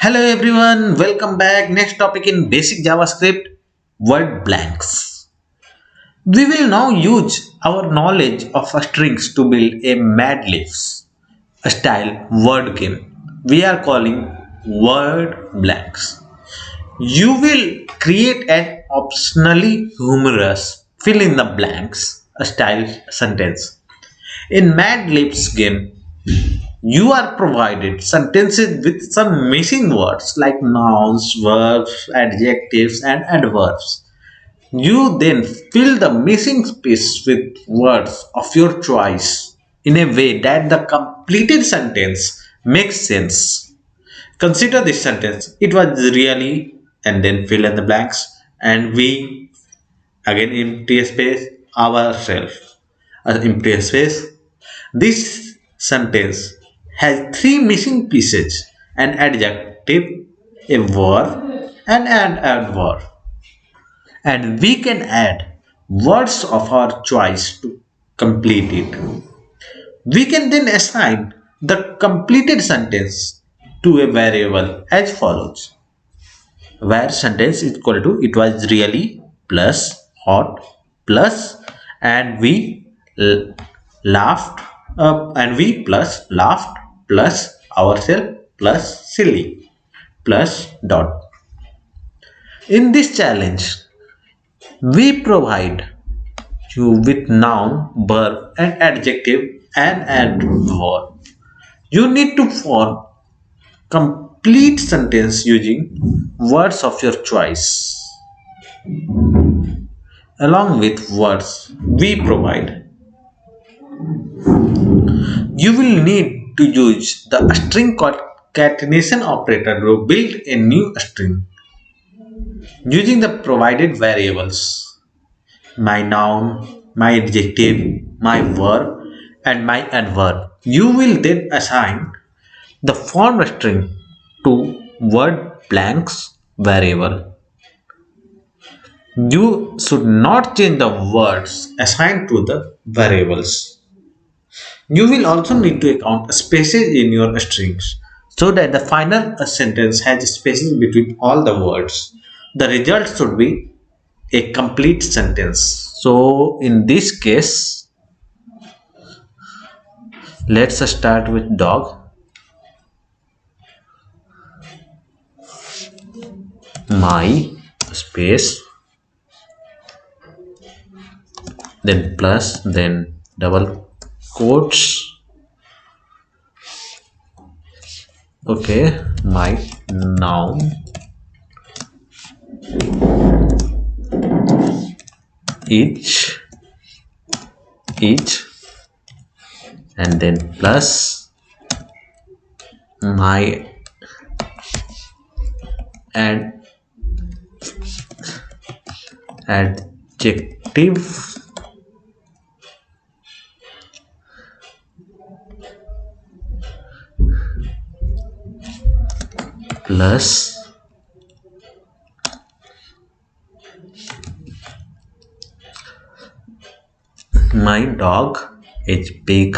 Hello everyone, welcome back. Next topic in basic JavaScript, word blanks. We will now use our knowledge of strings to build a Mad Libs style word game. We are calling word blanks. You will create an optionally humorous fill in the blanks style sentence. In Mad Libs game, you are provided sentences with some missing words like nouns, verbs, adjectives, and adverbs. You then fill the missing space with words of your choice in a way that the completed sentence makes sense. Consider this sentence: it was really, and then fill in the blanks, and we, again empty a space, ourselves, empty a space. This sentence has three missing pieces: an adjective, a verb, and an adverb. And we can add words of our choice to complete it. We can then assign the completed sentence to a variable as follows, where sentence is equal to it was really plus hot plus and we l- laughed and we plus laughed plus ourselves plus silly plus dot. In this challenge we provide you with noun, verb, and adjective and adverb. You need to form complete sentence using words of your choice. Along with words we provide, you will need to use the string concatenation operator to build a new string using the provided variables: my noun, my adjective, my verb, and my adverb. You will then assign the form string to word blanks variable. You should not change the words assigned to the variables. You will also need to account spaces in your strings so that the final sentence has spaces between all the words. The result should be a complete sentence. So in this case, let's start with dog. My space, then plus, then double quotes. Okay, my noun, each, each, and then plus my and adjective plus my dog is big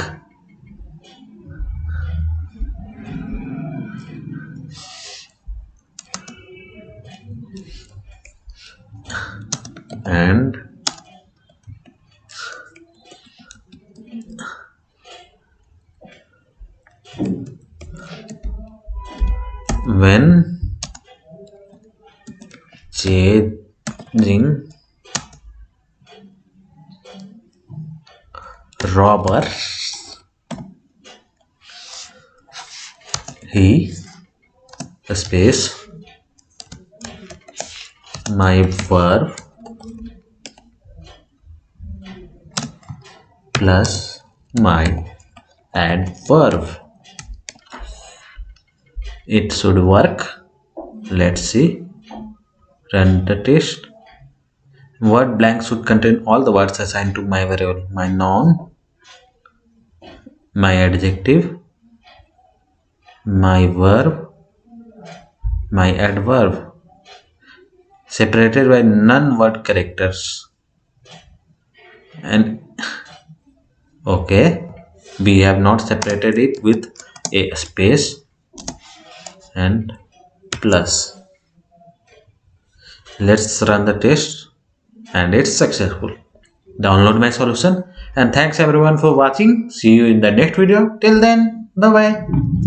and when chasing robber he space my verb plus my adverb. It should work. Let's see. Run the test. Word blank should contain all the words assigned to my variable: my noun, my adjective, my verb, my adverb, separated by non-word characters. And okay, we have not separated it with a space and plus. Let's run the test and it's successful. Download my solution and thanks everyone for watching. See you in the next video. Till then, bye bye.